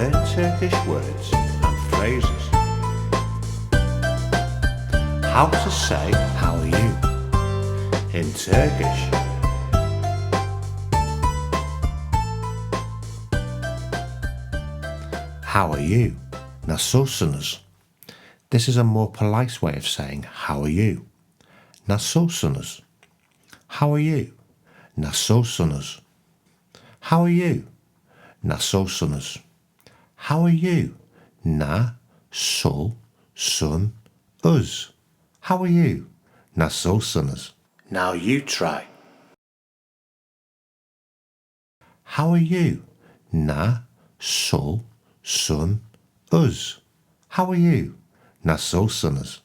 Learn Turkish words and phrases. How to say how are you in Turkish. How are you? Nasılsınız? This is a more polite way of saying how are you. Nasılsınız? How are you? Nasılsınız? How are you? Nasılsınız? How are you? Nasılsınız? How are you? Nasılsınız? Now you try. How are you? Nasılsınız? How are you? Nasılsınız?